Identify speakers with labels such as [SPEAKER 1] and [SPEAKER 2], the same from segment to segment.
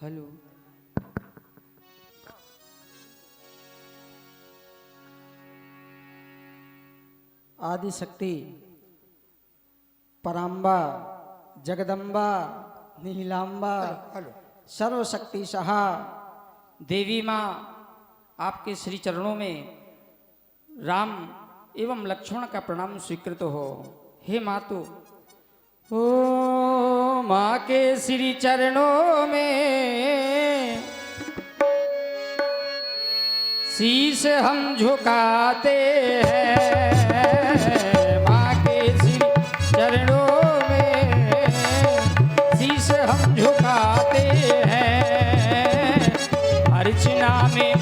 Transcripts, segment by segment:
[SPEAKER 1] Hello. आदि शक्ति Paramba Jagdamba नीलाम्बा
[SPEAKER 2] hello.
[SPEAKER 1] सर्वशक्ति सहा देवी माँ, आपके श्री चरणों में राम एवं लक्ष्मण का प्रणाम स्वीकृत हो। हे मातु, ओ माँ के श्री चरणों में शीश हम झुकाते हैं। माँ के श्री चरणों में शीश हम झुकाते हैं। अर्चना में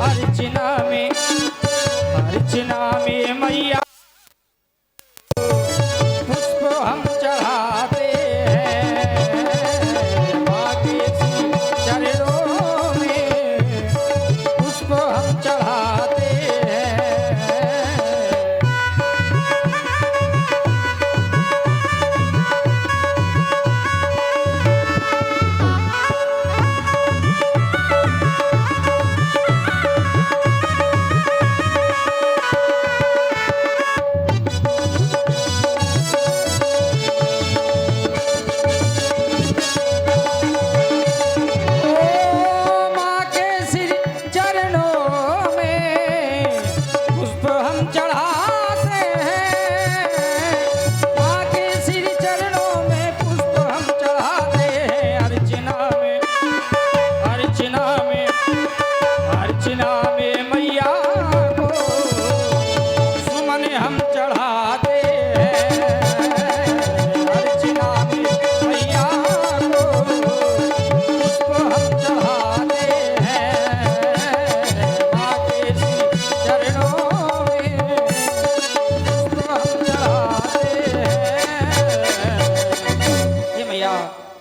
[SPEAKER 1] अर्चना में अर्चना में मैया पुष्प हम चढ़ाते हैं। माँ के श्री चरणों में पुष्प हम चढ़ाते हैं।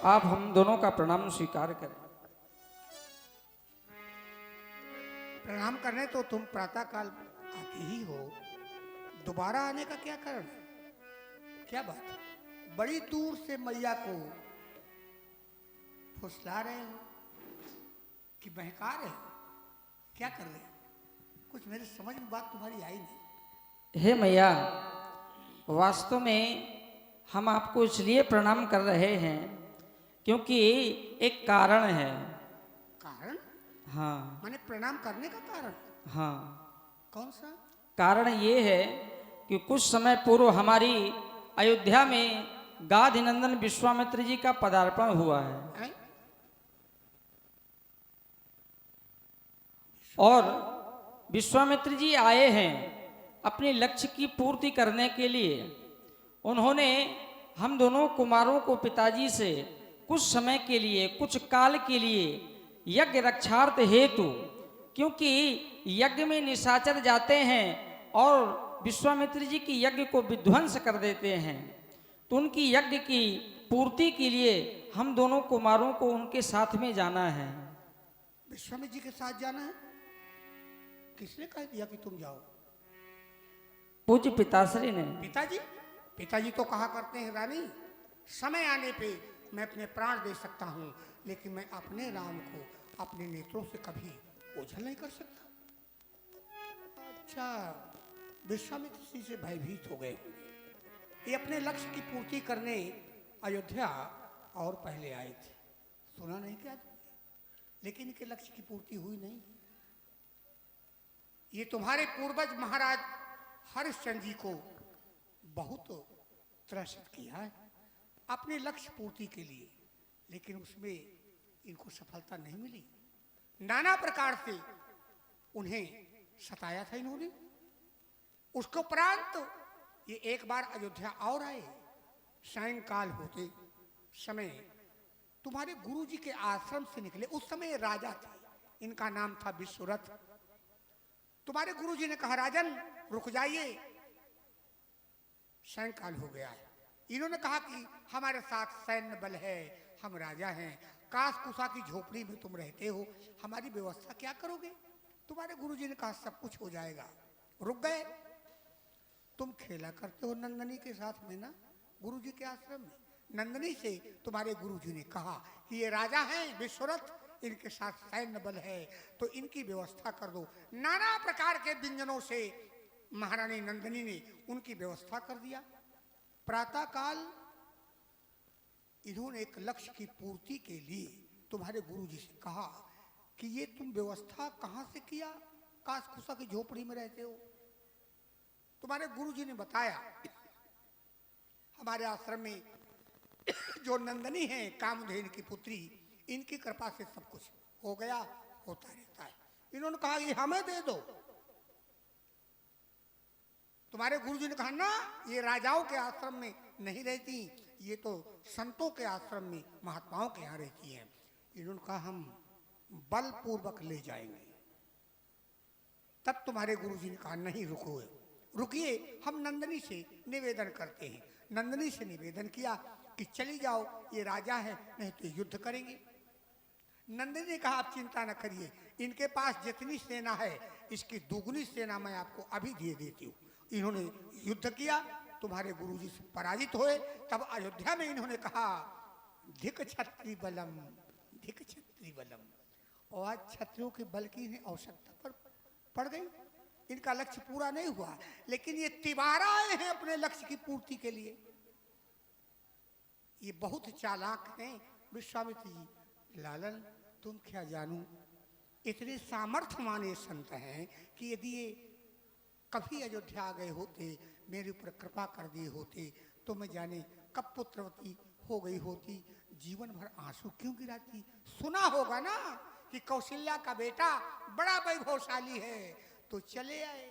[SPEAKER 1] आप हम दोनों का प्रणाम स्वीकार करें।
[SPEAKER 2] प्रणाम करने तो तुम प्रातः काल आते ही हो, दोबारा आने का क्या कारण है? क्या बात है? बड़ी दूर से मैया को फुसला रहे हो कि बहका रहे हो? क्या कर रहे हो? कुछ मेरे समझ में बात तुम्हारी आई नहीं।
[SPEAKER 1] हे मैया, वास्तव में हम आपको इसलिए प्रणाम कर रहे हैं क्योंकि एक कारण है।
[SPEAKER 2] कारण?
[SPEAKER 1] हाँ।
[SPEAKER 2] माने प्रणाम करने का कारण?
[SPEAKER 1] हाँ।
[SPEAKER 2] कौन सा?
[SPEAKER 1] कारण ये है कि कुछ समय पूर्व हमारी अयोध्या में गाधिनंदन विश्वामित्र जी का पदार्पण हुआ है और विश्वामित्र जी आए हैं अपने लक्ष्य की पूर्ति करने के लिए। उन्होंने हम दोनों कुमारों को पिताजी से कुछ समय के लिए, कुछ काल के लिए यज्ञ रक्षार्थ हेतु, क्योंकि यज्ञ में निशाचर जाते हैं और विश्वामित्र जी की यज्ञ को विध्वंस कर देते हैं, तो उनकी यज्ञ की पूर्ति के लिए हम दोनों कुमारों को उनके साथ में जाना है।
[SPEAKER 2] विश्वामित्र जी के साथ जाना है? किसने कह दिया कि तुम जाओ?
[SPEAKER 1] पूज्य पिताश्री ने।
[SPEAKER 2] पिताजी? पिताजी तो कहा करते हैं रानी, समय आने पे मैं अपने प्राण दे सकता हूं, लेकिन मैं अपने राम को अपने नेत्रों से कभी ओझल नहीं कर सकता। अच्छा, विश्वामित्र जी से भयभीत हो गए होंगे। ये अपने लक्ष्य की पूर्ति करने अयोध्या और पहले आए थे, सुना नहीं क्या? लेकिन इनके लक्ष्य की पूर्ति हुई नहीं। ये तुम्हारे पूर्वज महाराज हरिश्चंद्र जी को बहुत त्रसित किया है अपने लक्ष्य पूर्ति के लिए, लेकिन उसमें इनको सफलता नहीं मिली। नाना प्रकार से उन्हें सताया था इन्होंने। उसके उपरांत ये एक बार अयोध्या और आए। सायंकाल होते समय तुम्हारे गुरुजी के आश्रम से निकले। उस समय राजा थे, इनका नाम था विश्वरथ। तुम्हारे गुरुजी ने कहा, राजन रुक जाइए, सायंकाल हो गया है। इन्होंने कहा कि हमारे साथ सैन्य बल है, हम राजा हैं, काश कुशा की झोपड़ी में तुम रहते हो, हमारी व्यवस्था क्या करोगे? तुम्हारे गुरुजी ने कहा सब कुछ हो जाएगा। रुक गए। तुम खेला करते हो नंदनी के साथ में ना, गुरुजी के आश्रम में। नंदिनी से तुम्हारे गुरुजी ने कहा कि ये राजा हैं विश्वरथ, इनके साथ सैन्य बल है, तो इनकी व्यवस्था कर दो। नाना प्रकार के व्यंजनों से महारानी नंदिनी ने उनकी व्यवस्था कर दिया। प्रातः काल इन्होंने एक लक्ष्य की पूर्ति के लिए तुम्हारे गुरुजी से कहा कि ये तुम व्यवस्था कहां से किया? कासकुसा की झोपड़ी में रहते हो। तुम्हारे गुरुजी ने बताया हमारे आश्रम में जो नंदिनी है कामधेनु की पुत्री, इनकी कृपा से सब कुछ हो गया, होता रहता है। इन्होंने कहा ये हमें दे दो। तुम्हारे गुरुजी ने कहा ना, ये राजाओं के आश्रम में नहीं रहती, ये तो संतों के आश्रम में महात्माओं के यहाँ रहती है। इन्होंने कहा हम बलपूर्वक ले जाएंगे। तब तुम्हारे गुरुजी ने कहा नहीं रुकिए, हम नंदिनी से निवेदन करते हैं। नंदिनी से निवेदन किया कि चली जाओ, ये राजा है, नहीं तो युद्ध करेंगे। नंदिनी ने कहा आप चिंता न करिए, इनके पास जितनी सेना है इसकी दुगनी सेना मैं आपको अभी दे देती हूँ। इन्होंने युद्ध किया, तुम्हारे गुरुजी से पराजित हुए। तब अयोध्या में इन्होंने कहा धिक क्षत्रि बलम, धिक क्षत्रि बलम। और आज क्षत्रियों के बल की इन्हें आवश्यकता पड़ गई। इनका लक्ष्य पूरा नहीं हुआ, लेकिन ये तिवारा आए हैं अपने लक्ष्य की पूर्ति के लिए। ये बहुत चालाक हैं विश्वामित्र जी। लालन तुम क्या जानू, इतने सामर्थ्यवान ये संत हैं कि यदि ये कभी अयोध्या आ गए होते, मेरे ऊपर कृपा कर दिए होते, तो मैं जाने कब पुत्रवती हो गई होती, जीवन भर आंसू क्यों गिराती। सुना होगा ना कि कौशल्या का बेटा बड़ा वैभवशाली है, तो चले आए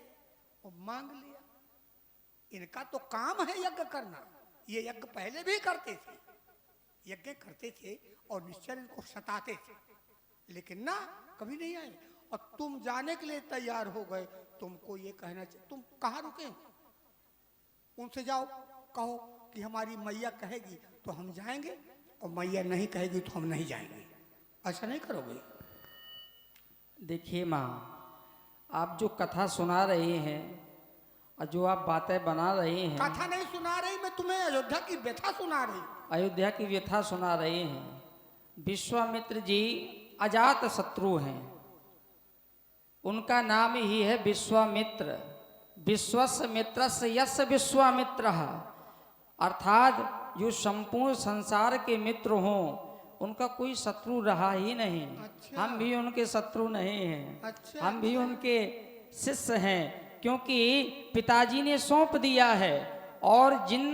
[SPEAKER 2] और मांग लिया। इनका तो काम है यज्ञ करना। ये यज्ञ पहले भी करते थे, यज्ञ करते थे और निश्चय इनको सताते थे, लेकिन ना कभी नहीं आए। और तुम जाने के लिए तैयार हो गए, तुमको ये कहना चाहिए, तुम कहाँ रुके? उनसे जाओ, कहो कि हमारी मैया कहेगी तो हम जाएंगे, और मैया नहीं कहेगी तो हम नहीं जाएंगे। ऐसा नहीं करोगे?
[SPEAKER 1] देखिए माँ, आप जो कथा सुना रहे हैं और जो आप बातें बना रहे हैं,
[SPEAKER 2] कथा नहीं सुना रही मैं तुम्हें, अयोध्या की व्यथा सुना रही।
[SPEAKER 1] अयोध्या की व्यथा सुना रहे हैं। विश्वामित्र जी अजात शत्रु हैं, उनका नाम ही है विश्वामित्र। विश्वस्य मित्रस्य यस्य विश्वामित्रः, अर्थात जो संपूर्ण संसार के मित्र हों उनका कोई शत्रु रहा ही नहीं।
[SPEAKER 2] अच्छा।
[SPEAKER 1] हम भी उनके शत्रु नहीं हैं।
[SPEAKER 2] अच्छा,
[SPEAKER 1] हम भी उनके शिष्य हैं, क्योंकि पिताजी ने सौंप दिया है और जिन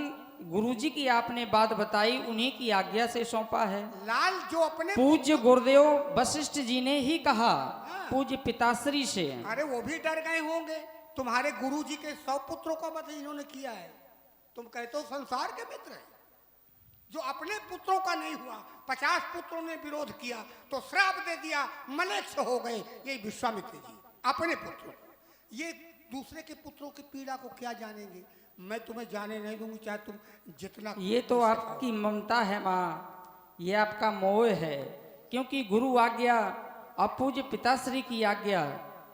[SPEAKER 1] गुरुजी की आपने बात बताई उन्हीं की आज्ञा से सौंपा है।
[SPEAKER 2] लाल जो अपने
[SPEAKER 1] पूज्य गुरुदेव वशिष्ठ जी ने ही कहा पूज्य पिताश्री से।
[SPEAKER 2] अरे वो भी डर गए होंगे, तुम्हारे गुरुजी के 100 पुत्रों का वध इन्होंने किया है। तुम कहते हो संसार के मित्र हैं, जो अपने पुत्रों का नहीं हुआ, 50 पुत्रों ने विरोध किया तो श्राप दे दिया, मलेच्छ हो गए। ये विश्वामित्र जी अपने पुत्रों, ये दूसरे के पुत्रों की पीड़ा को क्या जानेंगे। मैं तुम्हें जाने नहीं दूंगी, चाहे तुम जितना।
[SPEAKER 1] ये तो आपकी ममता है माँ, ये आपका मोह है, क्योंकि गुरु आज्ञा और पूज्य पिताश्री की आज्ञा,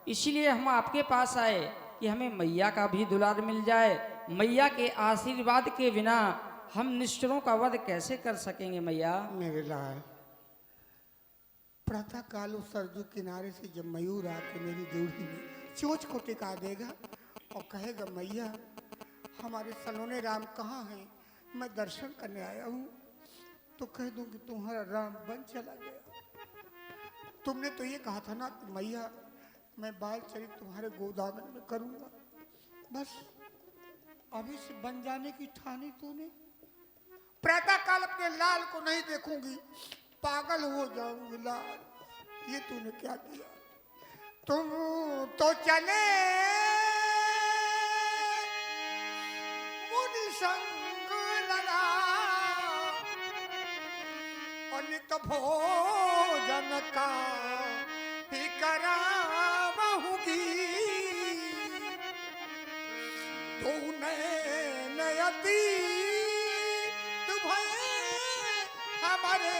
[SPEAKER 1] इसलिए हम आपके पास आए कि हमें मैया का भी दुलार मिल जाए। मैया के आशीर्वाद के बिना हम निश्चरों का वध कैसे कर सकेंगे मैया।
[SPEAKER 2] मेरे लाल, प्रातः काल उस सरजू किनारे से जब मयूर आके मेरी दूरी में चोंच को टिका देगा और कहेगा मैया हमारे सलोने राम कहाँ हैं, मैं दर्शन करने आया हूँ, तो कह दूंगी तुम्हारा राम बन चला गया। तुमने तो ये कहा था ना कि मैया मैं बाल चरित तुम्हारे गोदामन में करूंगा, बस अभी से बन जाने की ठानी तूने। प्रातः काल अपने लाल को नहीं देखूंगी, पागल हो जाऊंगी। लाल, ये तूने क्या किया? तुम तो चले मुनि संग लगा और नित भोजन का ही करावहूंगी। तूने नयती हमारे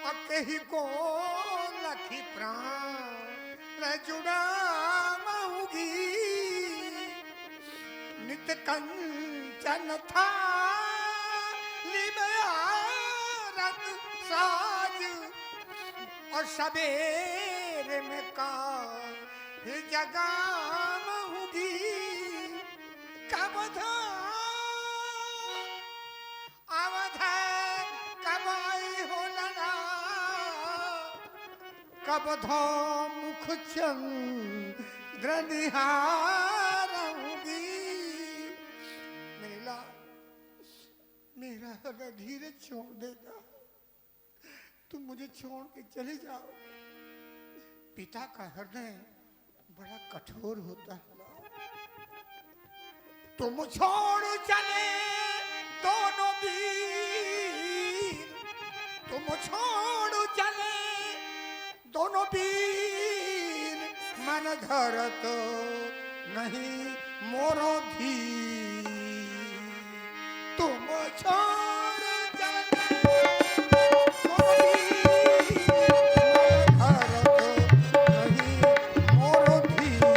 [SPEAKER 2] अकेही को लखी प्राण जुड़ाऊंगी। नित कंचन था साज और सवेरे में का जगाऊंगी कब अवध कब आई हो लड़ा कब धो मुख चंद्र निहारूंगी। मेरा हृदय धीरे छोड़ देगा, तुम मुझे छोड़ के चले जाओ। पिता का हृदय बड़ा कठोर होता है। तुम छोड़ चले दोनों वीर, तुम छोड़ चले दोनों वीर, मन धरत नहीं मोरो धीर। तुम छोड़ चले दोनों वीर, मन धरत नहीं मोरो धीर।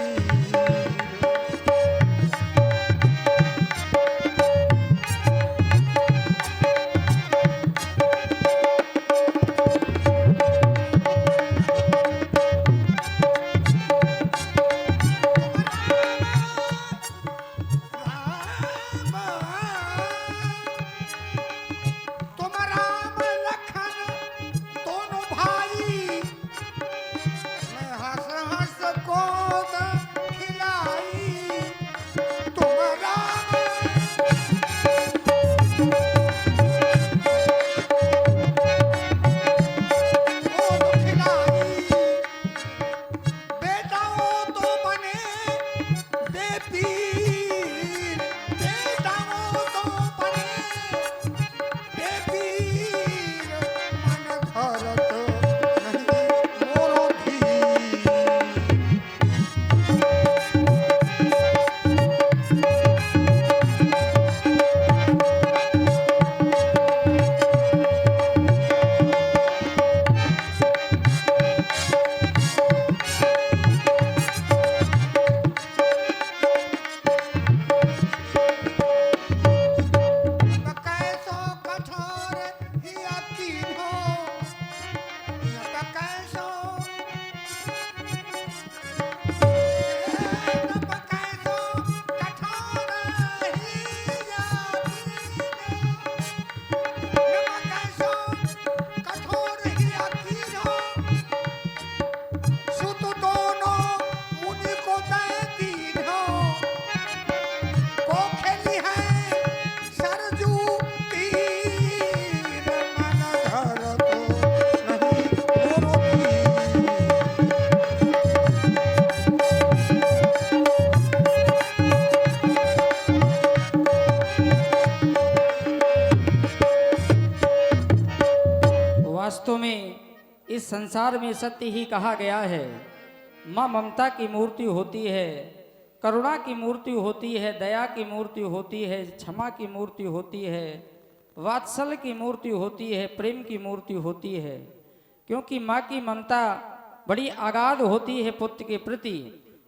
[SPEAKER 1] वास्तव में इस संसार में सत्य ही कहा गया है। माँ ममता की मूर्ति होती है, करुणा की मूर्ति होती है, दया की मूर्ति होती है, क्षमा की मूर्ति होती है, वात्सल्य की मूर्ति होती है, प्रेम की मूर्ति होती है। क्योंकि माँ की ममता बड़ी अगाध होती है पुत्र के प्रति।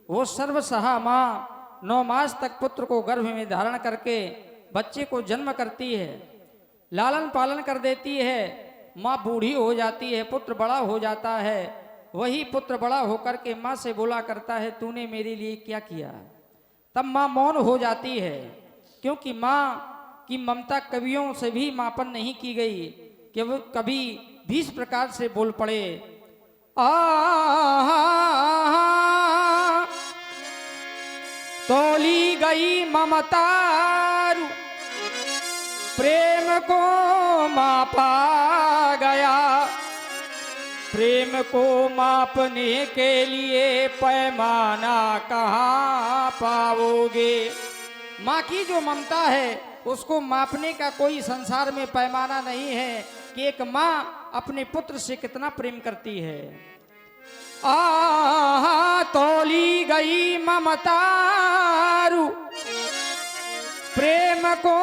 [SPEAKER 1] वो सर्वसहा माँ 9 मास तक पुत्र को गर्भ में धारण करके बच्चे को जन्म करती है, लालन पालन कर देती है। माँ बूढ़ी हो जाती है, पुत्र बड़ा हो जाता है। वही पुत्र बड़ा होकर के माँ से बोला करता है, तूने मेरे लिए क्या किया। तब माँ मौन हो जाती है, क्योंकि माँ की ममता कवियों से भी मापन नहीं की गई कि वो कभी भी इस प्रकार से बोल पड़े। तोली गई ममता प्रेम को मापा गया, प्रेम को मापने के लिए पैमाना कहाँ पाओगे। माँ की जो ममता है उसको मापने का कोई संसार में पैमाना नहीं है कि एक माँ अपने पुत्र से कितना प्रेम करती है। तोली गई ममता प्रेम को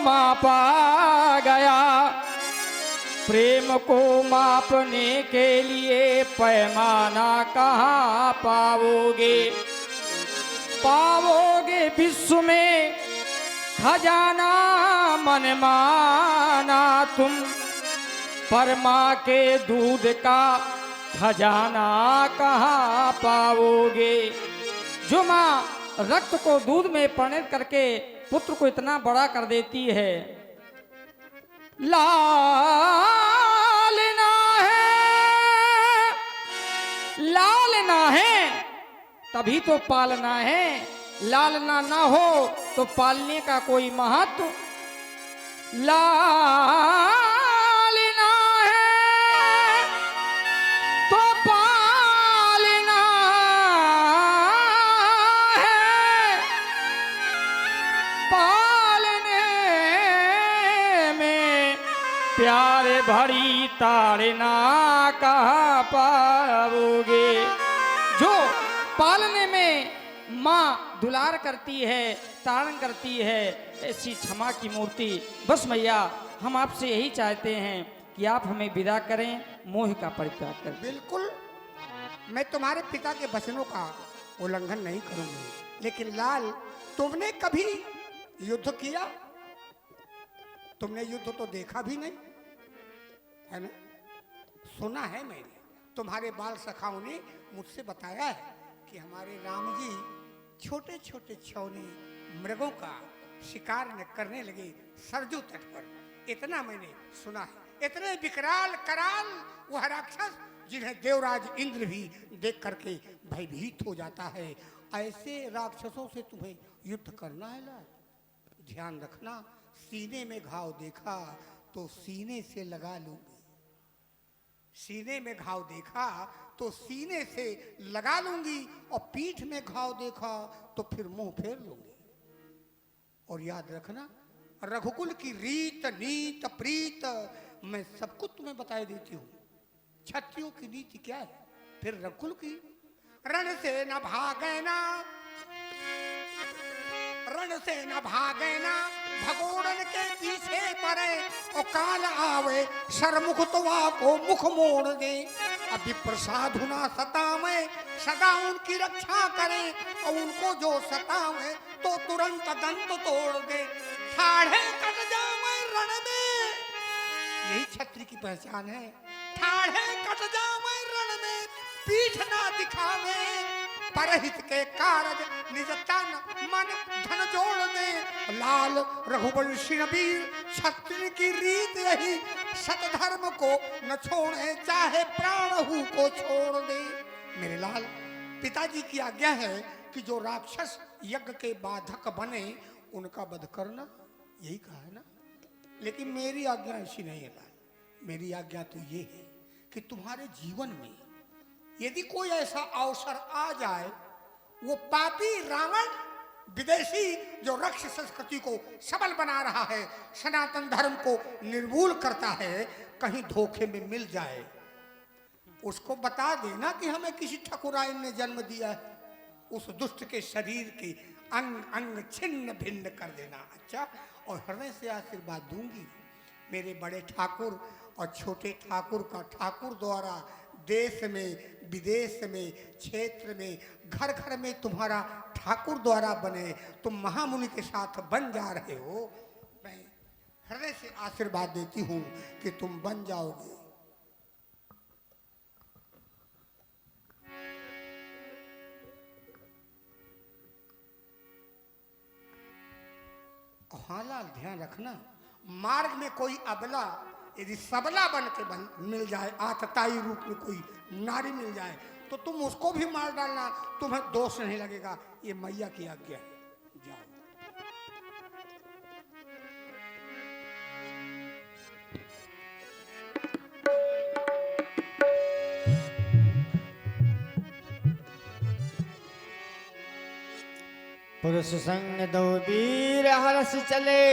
[SPEAKER 1] मापा गया, प्रेम को मापने के लिए पैमाना कहाँ पाओगे। पाओगे विश्व में खजाना मनमाना तुम, पर माँ के दूध का खजाना कहाँ पाओगे। जो माँ रक्त को दूध में परिणत करके पुत्र को इतना बड़ा कर देती है, लालना है, लालना है तभी तो पालना है, लालना ना हो तो पालने का कोई महत्व। लालना है तो पालना है, पालने में प्यार भरी ताड़ना कहाँ पाओगे। जो पालने में माँ दुलार करती है, तारण करती है, ऐसी क्षमा की मूर्ति। बस मैया हम आपसे यही चाहते हैं कि आप हमें विदा करें, मोह का परित्याग करें।
[SPEAKER 2] बिल्कुल, मैं तुम्हारे पिता के वचनों का उल्लंघन नहीं करूंगी, लेकिन लाल तुमने कभी युद्ध किया? तुमने युद्ध तो देखा भी नहीं है ना? सुना है मैंने, तुम्हारे बाल सखाओं ने मुझसे बताया है कि हमारे राम जी छोटे छोटे छौने मृगों का शिकार न करने लगे सरजू तट पर। इतना मैंने सुना है। इतने विकराल कराल वह राक्षस जिन्हें देवराज इंद्र भी देख करके भयभीत हो जाता है। ऐसे राक्षसों से तुम्हें युद्ध करना है लाल। ध्यान रखना, सीने में घाव देखा तो सीने से लगा लूंगी, सीने में घाव देखा तो सीने से लगा लूंगी, और पीठ में घाव देखा तो फिर मुंह फेर लूंगी। और याद रखना, रघुकुल की रीत नीत प्रीत मैं सब कुछ तुम्हें बताई देती हूँ। क्षत्रियों की नीति क्या है, फिर रघुकुल की। रण से न भागे ना, रण से न भागे ना, भगोड़न के पीछे पड़े, और काल आवे सरमुख तो को मुख मोड़ दे। अभी प्रसादु ना सतावे, सदा उनकी रक्षा करे, और उनको जो सतावे तो तुरंत दंत तोड़ दे। ठाढ़े कट जावे रण में, यही क्षत्रिय की पहचान है। ठाढ़े कट जावे रण में, पीठ ना दिखावे, परहित के कारज निज तन मन धन जोड़ दे। लाल रघुवंशी वीर क्षत्रिय की रीत यही, सतधर्म को न छोड़े चाहे प्राण हु को छोड़ दे। मेरे लाल, पिताजी की आज्ञा है कि जो राक्षस यज्ञ के बाधक बने उनका वध करना, यही कहा है ना। लेकिन मेरी आज्ञा ऐसी नहीं है लाल। मेरी आज्ञा तो ये है कि तुम्हारे जीवन में यदि कोई ऐसा अवसर आ जाए, वो पापी रावण विदेशी जो रक्ष संस्कृति को सबल बना रहा है, सनातन धर्म को निर्मूल करता है, कहीं धोखे में मिल जाए, उसको बता देना कि हमें किसी ठकुराइन ने जन्म दिया है। उस दुष्ट के शरीर के अंग अंग छिन्न भिन्न कर देना। अच्छा, और हृदय से आशीर्वाद दूंगी। मेरे बड़े ठाकुर और छोटे ठाकुर का ठाकुर द्वारा देश में, विदेश में, क्षेत्र में, घर घर में तुम्हारा ठाकुर द्वारा बने, तुम महामुनि के साथ बन जा रहे हो। मैं हृदय से आशीर्वाद देती हूँ कि तुम बन जाओगे। हाँ लाल, ध्यान रखना, मार्ग में कोई अबला यदि सबला बन के मिल जाए, आतताई रूप में कोई नारी मिल जाए, तो तुम उसको भी मार डालना, तुम्हें दोष नहीं लगेगा। ये मैया की आज्ञा है। जाओ।
[SPEAKER 3] पुरुष संग दो वीर हरस चले,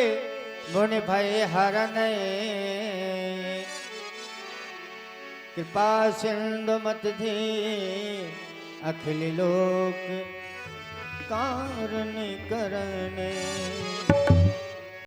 [SPEAKER 3] गुण भय हरन कृपा सिंधु मत थी, अखिल लोक कारण करने।